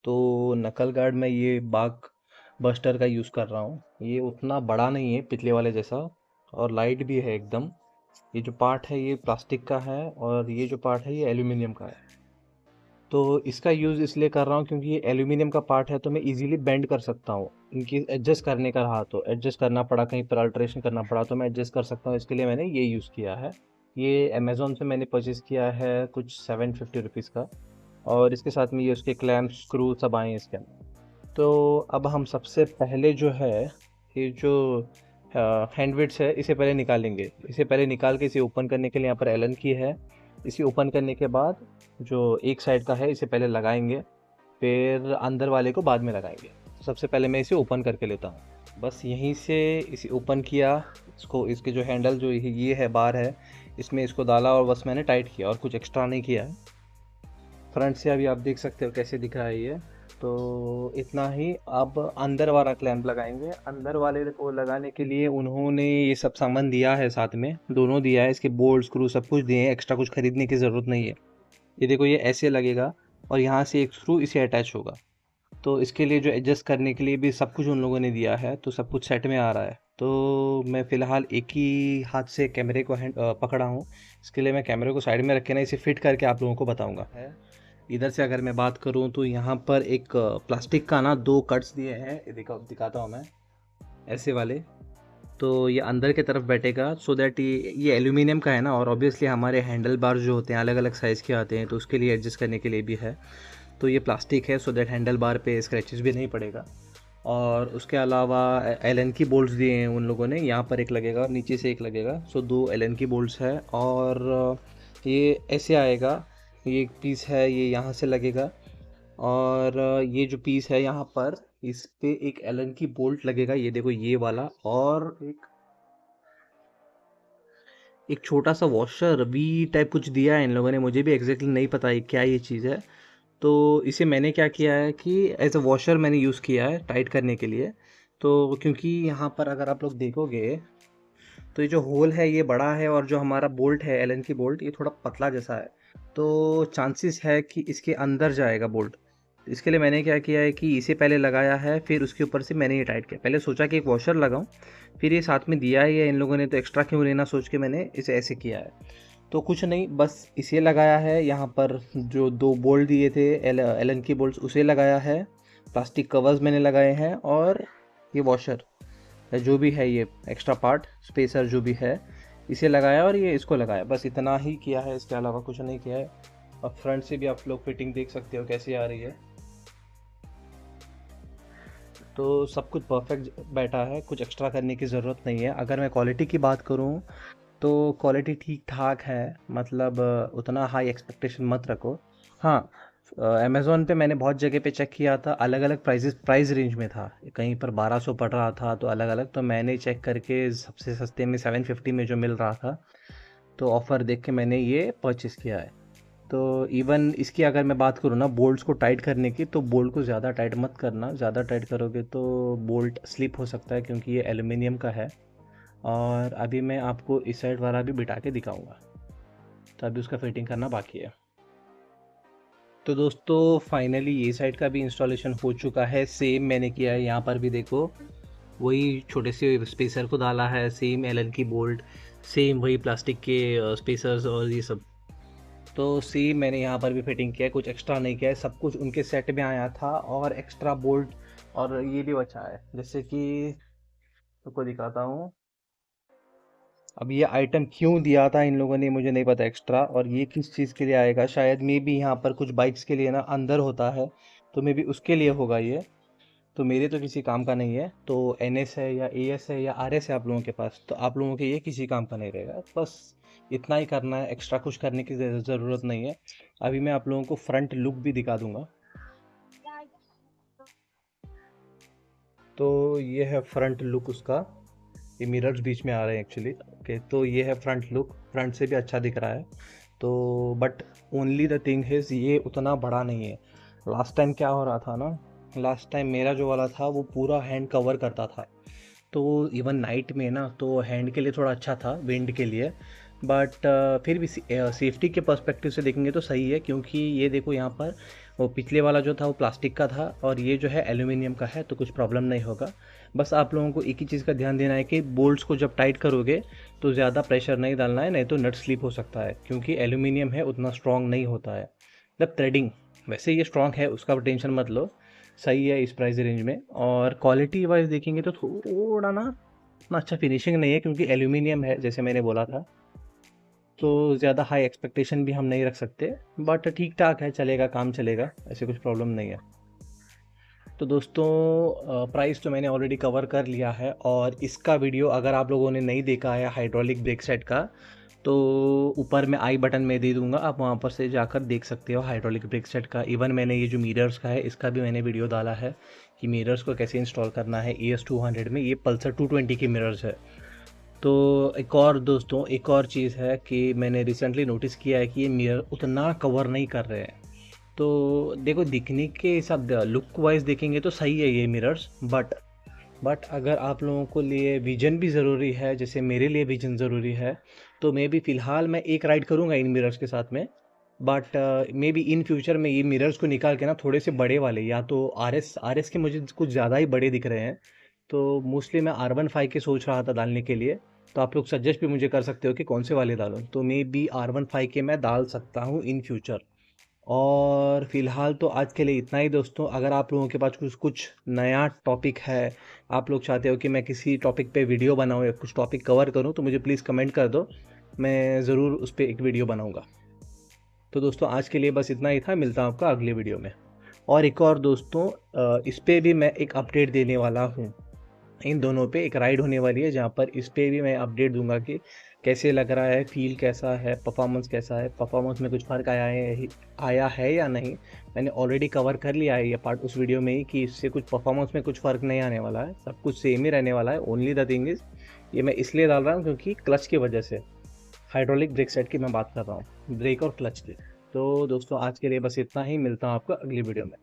तो नकल गार्ड में ये बाग बस्टर का यूज़ कर रहा हूँ। ये उतना बड़ा नहीं है पिछले वाले जैसा, और लाइट भी है एकदम। ये जो पार्ट है ये प्लास्टिक का है, और ये जो पार्ट है ये एल्यूमिनियम का है। तो इसका यूज़ इसलिए कर रहा हूँ क्योंकि ये एल्यूमिनियम का पार्ट है, तो मैं इजीली बेंड कर सकता हूँ। इनकी एडजस्ट करने का रहा तो एडजस्ट करना पड़ा, कहीं पर अल्ट्रेशन करना पड़ा तो मैं एडजस्ट कर सकता हूँ। इसके लिए मैंने ये यूज़ किया है। ये अमेज़ोन से मैंने परचेज़ किया है कुछ 750 रुपीज़ का। और इसके साथ में ये उसके क्लैम्प स्क्रू सब आए हैं इसके अंदर। तो अब हम सबसे पहले जो है, ये जो हैंडविड्स है इसे पहले निकालेंगे। इसे पहले निकाल के इसे ओपन करने के लिए यहाँ पर एलन की है। इसे ओपन करने के बाद जो एक साइड का है इसे पहले लगाएंगे, फिर अंदर वाले को बाद में लगाएंगे। सबसे पहले मैं इसे ओपन करके लेता हूँ। बस यहीं से इसे ओपन किया, इसको इसके जो हैंडल जो ये है बार है, इसमें इसको डाला और बस मैंने टाइट किया और कुछ एक्स्ट्रा नहीं किया है। फ्रंट से अभी आप देख सकते हो कैसे दिख रहा है ये। तो इतना ही। अब अंदर वाला क्लैंप लगाएंगे। अंदर वाले को लगाने के लिए उन्होंने ये सब सामान दिया है, साथ में दोनों दिया है, इसके बोल्ट स्क्रू सब कुछ दिए हैं, एक्स्ट्रा कुछ खरीदने की ज़रूरत नहीं है। ये देखो ये ऐसे लगेगा और यहाँ से एक स्क्रू इसे अटैच होगा। तो इसके लिए जो एडजस्ट करने के लिए भी सब कुछ उन लोगों ने दिया है, तो सब कुछ सेट में आ रहा है। तो मैं फ़िलहाल एक ही हाथ से कैमरे को पकड़ा हूँ। इसके लिए मैं कैमरे को साइड में रख के ना इसे फिट करके आप लोगों को बताऊँगा। इधर से अगर मैं बात करूँ तो यहाँ पर एक प्लास्टिक का ना 2 कट्स दिए हैं। ये दिखाता हूँ मैं, ऐसे वाले। तो ये अंदर की तरफ बैठेगा सो दैट ये एल्यूमिनियम का है ना, और ऑब्वियसली हमारे हैंडल बार जो होते हैं अलग अलग साइज़ के आते हैं, तो उसके लिए एडजस्ट करने के लिए भी है। तो ये प्लास्टिक है सो दैट हैंडल बार पे स्क्रैचेस भी नहीं पड़ेगा। और उसके अलावा एलन की बोल्ट्स दिए हैं उन लोगों ने। यहाँ पर एक लगेगा और नीचे से एक लगेगा, सो 2 एलन की बोल्ट्स है। और ये ऐसे आएगा। ये एक पीस है, ये यहाँ से लगेगा। और ये जो पीस है यहाँ पर, इस पे एक एलन की बोल्ट लगेगा, ये देखो ये वाला। और एक छोटा सा वॉशर वी टाइप कुछ दिया है इन लोगों ने, मुझे भी एग्जैक्टली नहीं पता है क्या ये चीज़ है। तो इसे मैंने क्या किया है कि एज अ वॉशर मैंने यूज़ किया है टाइट करने के लिए। तो क्योंकि यहाँ पर अगर आप लोग देखोगे तो ये जो होल है ये बड़ा है, और जो हमारा बोल्ट है एलन की बोल्ट ये थोड़ा पतला जैसा है। तो चांसेस है कि इसके अंदर जाएगा बोल्ट। इसके लिए मैंने क्या किया है कि इसे पहले लगाया है, फिर उसके ऊपर से मैंने ये टाइट किया। पहले सोचा कि एक वॉशर लगाऊं, फिर ये साथ में दिया ही है इन लोगों ने तो एक्स्ट्रा क्यों लेना सोच के मैंने इसे ऐसे किया है। तो कुछ नहीं, बस इसे लगाया है। यहाँ पर जो 2 बोल्ट दिए थे एलन की बोल्ट उसे लगाया है। प्लास्टिक कवर्स मैंने लगाए हैं, और ये वॉशर जो भी है, ये एक्स्ट्रा पार्ट स्पेसर जो भी है, इसे लगाया और ये इसको लगाया। बस इतना ही किया है, इसके अलावा कुछ नहीं किया है। और फ्रंट से भी आप लोग फिटिंग देख सकते हो कैसी आ रही है। तो सब कुछ परफेक्ट बैठा है, कुछ एक्स्ट्रा करने की ज़रूरत नहीं है। अगर मैं क्वालिटी की बात करूँ तो क्वालिटी ठीक ठाक है, मतलब उतना हाई एक्सपेक्टेशन मत रखो। हाँ, अमेज़ोन पे मैंने बहुत जगह पे चेक किया था, अलग अलग प्राइस रेंज में था। कहीं पर 1200 पड़ रहा था, तो अलग अलग तो मैंने चेक करके सबसे सस्ते में 750 में जो मिल रहा था, तो ऑफ़र देख के मैंने ये परचेज़ किया है। तो इवन इसकी अगर मैं बात करूँ ना बोल्ट्स को टाइट करने की, तो बोल्ट को ज़्यादा टाइट मत करना। ज़्यादा टाइट करोगे तो बोल्ट स्लिप हो सकता है, क्योंकि ये एल्यूमिनियम का है। और अभी मैं आपको इस साइड वाला भी बिठा के दिखाऊंगा, तो अभी उसका फिटिंग करना बाकी है। तो दोस्तों फाइनली ये साइड का भी इंस्टॉलेशन हो चुका है। सेम मैंने किया है, यहाँ पर भी देखो वही छोटे से स्पेसर को डाला है, सेम एलन की बोल्ट, सेम वही प्लास्टिक के स्पेसर्स और ये सब। तो सेम मैंने यहाँ पर भी फिटिंग किया है, कुछ एक्स्ट्रा नहीं किया है, सब कुछ उनके सेट में आया था। और एक्स्ट्रा बोल्ट और ये भी बचा है, जैसे कि आपको दिखाता हूँ। अब ये आइटम क्यों दिया था इन लोगों ने मुझे नहीं पता एक्स्ट्रा, और ये किस चीज़ के लिए आएगा। शायद मे भी यहाँ पर कुछ बाइक्स के लिए ना अंदर होता है, तो मे भी उसके लिए होगा ये। तो मेरे तो किसी काम का नहीं है। तो NS है या AS है या RS है आप लोगों के पास, तो आप लोगों के ये किसी काम का नहीं रहेगा। बस इतना ही करना है, एक्स्ट्रा कुछ करने की ज़रूरत नहीं है। अभी मैं आप लोगों को फ्रंट लुक भी दिखा दूंगा। तो ये है फ्रंट लुक उसका। ये मिरर्स बीच में आ रहे हैं एक्चुअली। ओके, तो ये है फ्रंट लुक, फ्रंट से भी अच्छा दिख रहा है। तो but only the thing is ये उतना बड़ा नहीं है। लास्ट टाइम क्या हो रहा था ना, लास्ट टाइम मेरा जो वाला था वो पूरा हैंड कवर करता था। तो इवन नाइट में ना तो हैंड के लिए थोड़ा अच्छा था, विंड के लिए। बट फिर भी सेफ्टी के पर्सपेक्टिव से देखेंगे तो सही है, क्योंकि ये देखो यहाँ पर वो पिछले वाला जो था वो प्लास्टिक का था और ये जो है एल्यूमिनियम का है, तो कुछ प्रॉब्लम नहीं होगा। बस आप लोगों को एक ही चीज़ का ध्यान देना है कि बोल्ट्स को जब टाइट करोगे तो ज़्यादा प्रेशर नहीं डालना है, नहीं तो नट स्लिप हो सकता है, क्योंकि एल्यूमिनियम है उतना स्ट्रॉन्ग नहीं होता है। मतलब थ्रेडिंग वैसे ये स्ट्रॉन्ग है, उसका टेंशन मत लो, सही है इस प्राइस रेंज में। और क्वालिटी वाइज देखेंगे तो थोड़ा ना उतना अच्छा फिनिशिंग नहीं है, क्योंकि एल्यूमिनियम है जैसे मैंने बोला था, तो ज़्यादा हाई एक्सपेक्टेशन भी हम नहीं रख सकते। बट ठीक ठाक है, चलेगा, काम चलेगा, ऐसे कुछ प्रॉब्लम नहीं है। तो दोस्तों प्राइस तो मैंने ऑलरेडी कवर कर लिया है, और इसका वीडियो अगर आप लोगों ने नहीं देखा है हाइड्रोलिक ब्रेक सेट का, तो ऊपर मैं आई बटन में दे दूंगा, आप वहाँ पर से जाकर देख सकते हो हाइड्रोलिक ब्रेक सेट का। इवन मैंने ये जो मिरर्स का है इसका भी मैंने वीडियो डाला है कि मिरर्स को कैसे इंस्टॉल करना है। ES200 में ये पल्सर 220 के मिरर्स है। तो एक और दोस्तों, एक और चीज़ है कि मैंने रिसेंटली नोटिस किया है कि ये मिरर उतना कवर नहीं कर रहे हैं। तो देखो, दिखने के हिसाब लुक वाइज देखेंगे तो सही है ये मिरर्स, बट अगर आप लोगों को लिए विजन भी ज़रूरी है, जैसे मेरे लिए विजन ज़रूरी है, तो मे बी फ़िलहाल मैं एक राइड करूँगा इन मिरर्स के साथ में। But may be in future में ये मिरर्स को निकाल के ना थोड़े से बड़े वाले, या तो आर एस के मुझे कुछ ज़्यादा ही बड़े दिख रहे हैं, तो मोस्टली मैं R15 के सोच रहा था डालने के लिए। तो आप लोग सजेस्ट भी मुझे कर सकते हो कि कौन से वाले डालूं, तो मे बी R15 के मैं डाल सकता हूँ इन फ्यूचर। और फिलहाल तो आज के लिए इतना ही दोस्तों। अगर आप लोगों के पास कुछ कुछ नया टॉपिक है, आप लोग चाहते हो कि मैं किसी टॉपिक पे वीडियो बनाऊं या कुछ टॉपिक कवर करूं, तो मुझे प्लीज़ कमेंट कर दो, मैं ज़रूर उस पर एक वीडियो बनाऊंगा। तो दोस्तों आज के लिए बस इतना ही था, मिलता हूं आपका अगले वीडियो में। और एक और दोस्तों, इस पे भी मैं एक अपडेट देने वाला हूँ। इन दोनों पे एक राइड होने वाली है, जहाँ पर इस पे भी मैं अपडेट दूंगा कि कैसे लग रहा है, फील कैसा है, परफॉर्मेंस कैसा है, परफॉर्मेंस में कुछ फ़र्क आया है या नहीं। मैंने ऑलरेडी कवर कर लिया है ये पार्ट उस वीडियो में ही कि इससे कुछ परफॉर्मेंस में कुछ फ़र्क नहीं आने वाला है, सब कुछ सेम ही रहने वाला है। ओनली द थिंग इज़, ये मैं इसलिए डाल रहा हूँ क्योंकि क्लच की वजह से, हाइड्रोलिक ब्रेक सेट की मैं बात कर रहा हूँ, ब्रेक और क्लच की। तो दोस्तों आज के लिए बस इतना ही, मिलता हूँ आपको अगली वीडियो में।